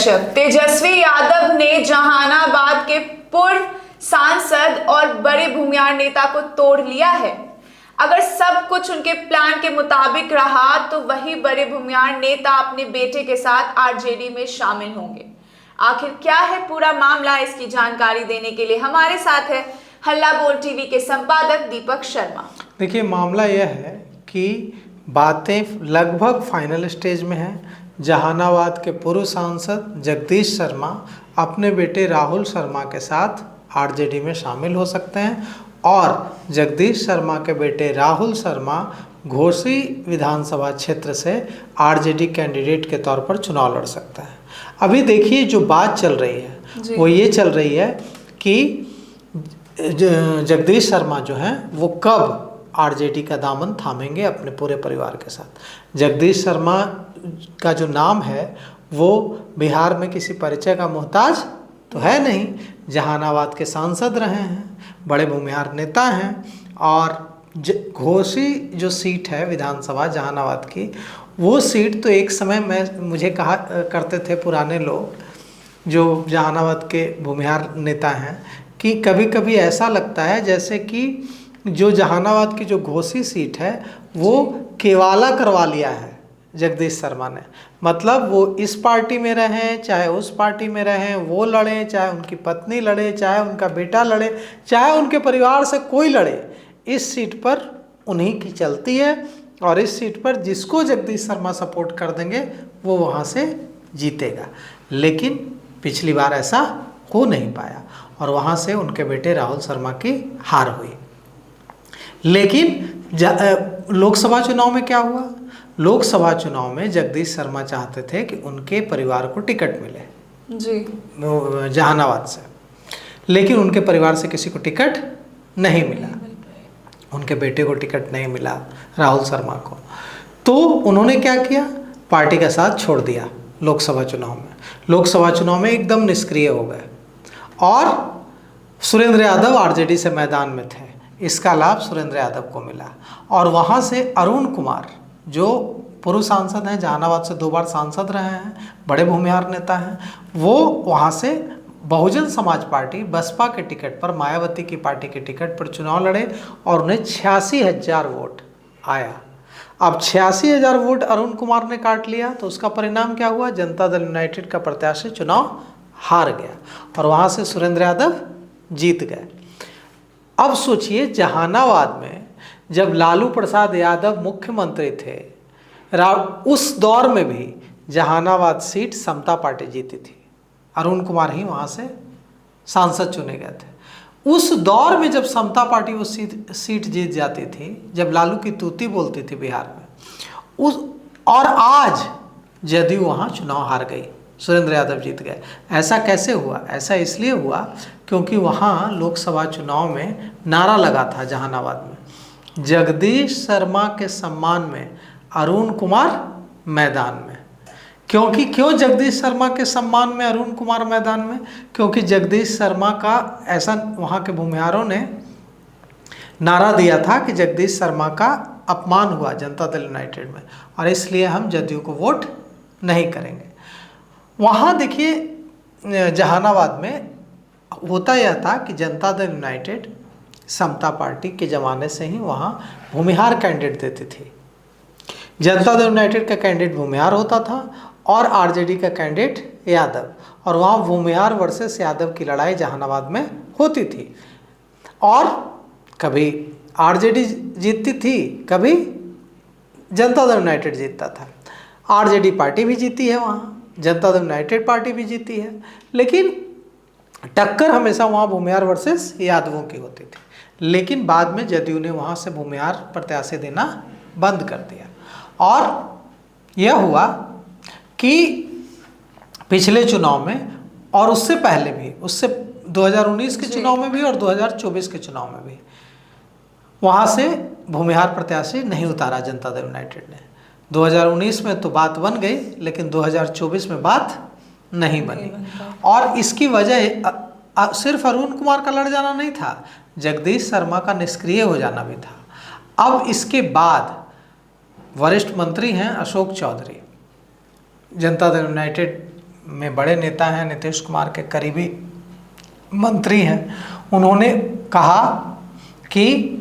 दर्शक, तेजस्वी यादव ने जहानाबाद के पूर्व सांसद और बड़े भूमिहार नेता को तोड़ लिया है। अगर सब कुछ उनके प्लान के मुताबिक रहा तो वही बड़े भूमिहार नेता अपने बेटे के साथ आरजेडी में शामिल होंगे। आखिर क्या है पूरा मामला, इसकी जानकारी देने के लिए हमारे साथ है हल्ला बोल टीवी के संपादक दीपक शर्मा। देखिए, मामला यह है कि बातें लगभग फाइनल स्टेज में हैं। जहानाबाद के पूर्व सांसद जगदीश शर्मा अपने बेटे राहुल शर्मा के साथ आरजेडी में शामिल हो सकते हैं और जगदीश शर्मा के बेटे राहुल शर्मा घोसी विधानसभा क्षेत्र से आरजेडी कैंडिडेट के तौर पर चुनाव लड़ सकता है। अभी देखिए, जो बात चल रही है वो ये चल रही है कि जगदीश शर्मा जो हैं वो कब आरजेडी का दामन थामेंगे अपने पूरे परिवार के साथ। जगदीश शर्मा का जो नाम है वो बिहार में किसी परिचय का मोहताज तो है नहीं। जहानाबाद के सांसद रहे हैं, बड़े भूमिहार नेता हैं और घोसी जो सीट है विधानसभा जहानाबाद की, वो सीट तो एक समय मुझे कहा करते थे पुराने लोग जो जहानाबाद के भूमिहार नेता हैं कि कभी कभी ऐसा लगता है जैसे कि जो जहानाबाद की जो घोसी सीट है वो केवाला करवा लिया है जगदीश शर्मा ने। मतलब वो इस पार्टी में रहें चाहे उस पार्टी में रहें, वो लड़ें चाहे उनकी पत्नी लड़े, चाहे उनका बेटा लड़े, चाहे उनके परिवार से कोई लड़े, इस सीट पर उन्हीं की चलती है और इस सीट पर जिसको जगदीश शर्मा सपोर्ट कर देंगे वो वहाँ से जीतेगा। लेकिन पिछली बार ऐसा हो नहीं पाया और वहाँ से उनके बेटे राहुल शर्मा की हार हुई। लेकिन लोकसभा चुनाव में क्या हुआ? लोकसभा चुनाव में जगदीश शर्मा चाहते थे कि उनके परिवार को टिकट मिले जी जहानाबाद से, लेकिन उनके परिवार से किसी को टिकट नहीं मिला। उनके बेटे को टिकट नहीं मिला, राहुल शर्मा को। तो उन्होंने क्या किया? पार्टी का साथ छोड़ दिया। लोकसभा चुनाव में एकदम निष्क्रिय हो गए और सुरेंद्र यादव आरजेडी से मैदान में थे। इसका लाभ सुरेंद्र यादव को मिला और वहाँ से अरुण कुमार जो पूर्व सांसद हैं, जहानाबाद से 2 बार सांसद रहे हैं, बड़े भूमिहार नेता हैं, वो वहाँ से बहुजन समाज पार्टी बसपा के टिकट पर, मायावती की पार्टी के टिकट पर चुनाव लड़े और उन्हें 86,000 वोट आया। अब 86,000 वोट अरुण कुमार ने काट लिया तो उसका परिणाम क्या हुआ? जनता दल यूनाइटेड का प्रत्याशी चुनाव हार गया और वहाँ से सुरेंद्र यादव जीत गए। अब सोचिए, जहानाबाद में जब लालू प्रसाद यादव मुख्यमंत्री थे, उस दौर में भी जहानाबाद सीट समता पार्टी जीती थी। अरुण कुमार ही वहाँ से सांसद चुने गए थे। उस दौर में जब समता पार्टी वो सीट जीत जाती थी, जब लालू की तूती बोलती थी बिहार में, और आज जदयू वहाँ चुनाव हार गई, सुरेंद्र यादव जीत गए। ऐसा कैसे हुआ? ऐसा इसलिए हुआ क्योंकि वहाँ लोकसभा चुनाव में नारा लगा था जहानाबाद में, जगदीश शर्मा के सम्मान में अरुण कुमार मैदान में। क्यों जगदीश शर्मा के सम्मान में अरुण कुमार मैदान में? क्योंकि जगदीश शर्मा का ऐसा वहाँ के भूमिहारों ने नारा दिया था कि जगदीश शर्मा का अपमान हुआ जनता दल यूनाइटेड में और इसलिए हम जदयू को वोट नहीं करेंगे। वहाँ देखिए, जहानाबाद में होता यह था कि जनता दल यूनाइटेड समता पार्टी के ज़माने से ही वहाँ भूमिहार कैंडिडेट देती थी। जनता दल यूनाइटेड का कैंडिडेट भूमिहार होता था और आरजेडी का कैंडिडेट यादव, और वहाँ भूमिहार वर्सेस यादव की लड़ाई जहानाबाद में होती थी और कभी आरजेडी जीतती थी, कभी जनता दल यूनाइटेड जीतता था। आरजेडी पार्टी भी जीती है वहाँ, जनता दल यूनाइटेड पार्टी भी जीती है, लेकिन टक्कर हमेशा वहाँ भूमिहार वर्सेस यादवों की होती थी। लेकिन बाद में जदयू ने वहाँ से भूमिहार प्रत्याशी देना बंद कर दिया और यह हुआ कि पिछले चुनाव में और उससे पहले भी, उससे 2019 के चुनाव में भी और 2024 के चुनाव में भी वहाँ से भूमिहार प्रत्याशी नहीं उतारा जनता दल यूनाइटेड ने। 2019 में तो बात बन गई, लेकिन 2024 में बात नहीं बनी और इसकी वजह सिर्फ अरुण कुमार का लड़ जाना नहीं था, जगदीश शर्मा का निष्क्रिय हो जाना भी था। अब इसके बाद वरिष्ठ मंत्री हैं अशोक चौधरी, जनता दल यूनाइटेड में बड़े नेता हैं, नीतीश कुमार के करीबी मंत्री हैं, उन्होंने कहा कि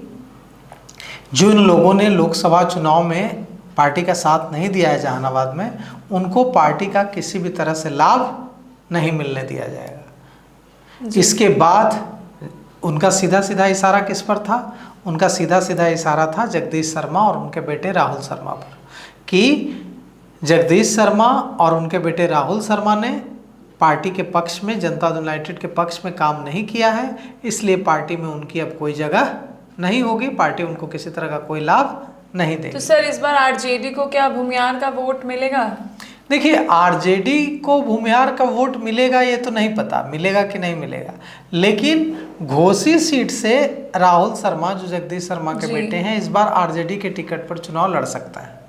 जिन लोगों ने लोकसभा चुनाव में पार्टी का साथ नहीं दिया है जहानाबाद में, उनको पार्टी का किसी भी तरह से लाभ नहीं मिलने दिया जाएगा। इसके बाद उनका सीधा सीधा इशारा किस पर था? उनका सीधा सीधा इशारा था जगदीश शर्मा और उनके बेटे राहुल शर्मा पर, कि जगदीश शर्मा और उनके बेटे राहुल शर्मा ने पार्टी के पक्ष में, जनता दल यूनाइटेड के पक्ष में काम नहीं किया है, इसलिए पार्टी में उनकी अब कोई जगह नहीं होगी, पार्टी उनको किसी तरह का कोई लाभ नहीं देगी। तो सर इस बार आरजेडी को क्या भूमिहार का वोट मिलेगा? देखिए, आरजेडी को भूमिहार का वोट मिलेगा ये तो नहीं पता, मिलेगा कि नहीं मिलेगा, लेकिन घोसी सीट से राहुल शर्मा जो जगदीश शर्मा के बेटे हैं, इस बार आरजेडी के टिकट पर चुनाव लड़ सकता है।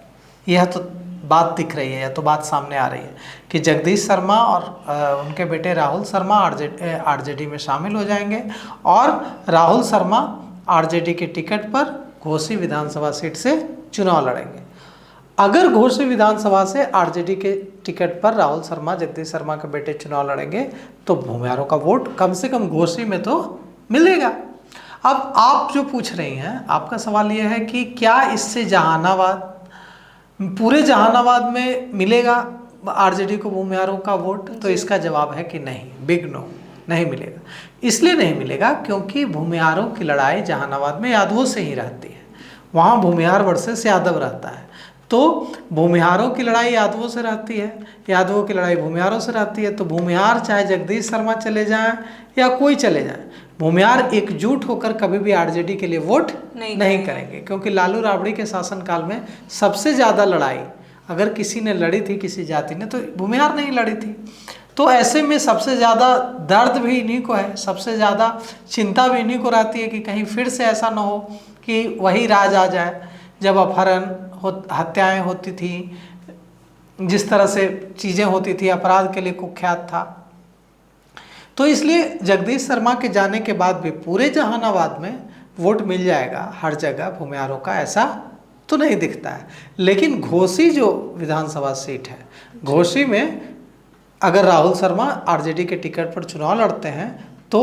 यह तो बात दिख रही है, यह तो बात सामने आ रही है कि जगदीश शर्मा और उनके बेटे राहुल शर्मा आरजेडी में शामिल हो जाएंगे और राहुल शर्मा आरजेडी के टिकट पर घोसी विधानसभा सीट से चुनाव लड़ेंगे। अगर घोसी विधानसभा से आरजेडी के टिकट पर राहुल शर्मा, जगदीश शर्मा के बेटे चुनाव लड़ेंगे तो भूमिहारों का वोट कम से कम घोसी में तो मिलेगा। अब आप जो पूछ रही हैं, आपका सवाल यह है कि क्या इससे जहानाबाद, पूरे जहानाबाद में मिलेगा आरजेडी को भूमिहारों का वोट? तो इसका जवाब है कि नहीं, बिग नो, नहीं मिलेगा। इसलिए नहीं मिलेगा क्योंकि भूमिहारों की लड़ाई जहानाबाद में यादवों से ही रहती है, वहाँ भूमिहार वर्सेस यादव रहता है, तो भूमिहारों की लड़ाई यादवों से रहती है, यादवों की लड़ाई भूमिहारों से रहती है। तो भूमिहार चाहे जगदीश शर्मा चले जाएं या कोई चले जाए, भूमिहार एकजुट होकर कभी भी आरजेडी के लिए वोट नहीं करेंगे, क्योंकि लालू राबड़ी के शासनकाल में सबसे ज़्यादा लड़ाई अगर किसी ने लड़ी थी, किसी जाति ने, तो भूमिहार नहीं लड़ी थी। तो ऐसे में सबसे ज़्यादा दर्द भी इन्हीं को है, सबसे ज़्यादा चिंता भी इन्हीं को रहती है कि कहीं फिर से ऐसा ना हो कि वही राज आ जाए जब अपहरण हत्याएं होती थी, जिस तरह से चीज़ें होती थी, अपराध के लिए कुख्यात था। तो इसलिए जगदीश शर्मा के जाने के बाद भी पूरे जहानाबाद में वोट मिल जाएगा हर जगह भूमिहारों का, ऐसा तो नहीं दिखता है। लेकिन घोसी जो विधानसभा सीट है, घोसी में अगर राहुल शर्मा आरजेडी के टिकट पर चुनाव लड़ते हैं तो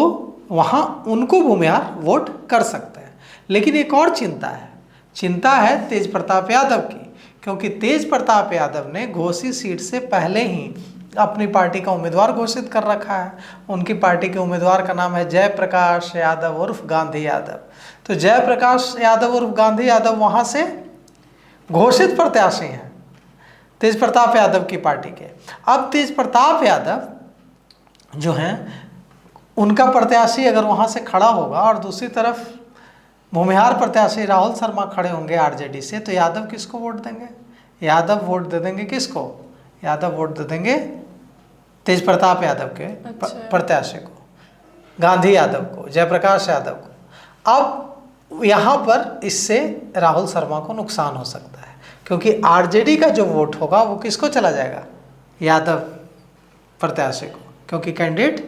वहाँ उनको भूमिहार वोट कर सकते हैं। लेकिन एक और चिंता है तेज प्रताप यादव की, क्योंकि तेज प्रताप यादव ने घोसी सीट से पहले ही अपनी पार्टी का उम्मीदवार घोषित कर रखा है। उनकी पार्टी के उम्मीदवार का नाम है जयप्रकाश यादव उर्फ गांधी यादव। तो जयप्रकाश यादव उर्फ गांधी यादव वहाँ से घोषित प्रत्याशी हैं तेज प्रताप यादव की पार्टी के। अब तेज प्रताप यादव जो हैं, उनका प्रत्याशी अगर वहाँ से खड़ा होगा और दूसरी तरफ भूमिहार प्रत्याशी राहुल शर्मा खड़े होंगे आरजेडी से, तो यादव किसको वोट देंगे? यादव वोट दे देंगे किसको? यादव वोट दे देंगे तेज प्रताप यादव के प्रत्याशी को, गांधी यादव को, जयप्रकाश यादव को। अब यहाँ पर इससे राहुल शर्मा को नुकसान हो सकता है, क्योंकि आरजेडी का जो वोट होगा वो किसको चला जाएगा? यादव प्रत्याशी को, क्योंकि कैंडिडेट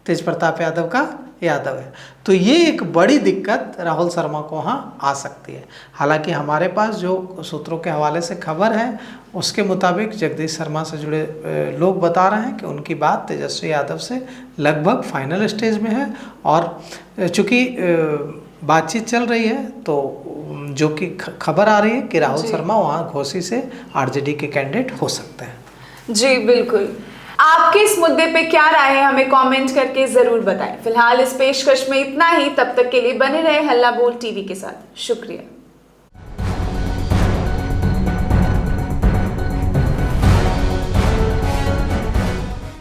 तेज प्रताप यादव का यादव है। तो ये एक बड़ी दिक्कत राहुल शर्मा को वहाँ आ सकती है। हालांकि हमारे पास जो सूत्रों के हवाले से खबर है उसके मुताबिक जगदीश शर्मा से जुड़े लोग बता रहे हैं कि उनकी बात तेजस्वी यादव से लगभग फाइनल स्टेज में है, और चूँकि बातचीत चल रही है तो जो कि खबर आ रही है कि राहुल शर्मा वहाँ घोसी से आरजेडी के कैंडिडेट हो सकते हैं। जी बिल्कुल। आपके इस मुद्दे पे क्या राय है, हमें कमेंट करके जरूर बताएं। फिलहाल इस पेशकश में इतना ही, तब तक के लिए बने रहे हल्ला बोल टीवी के साथ। शुक्रिया।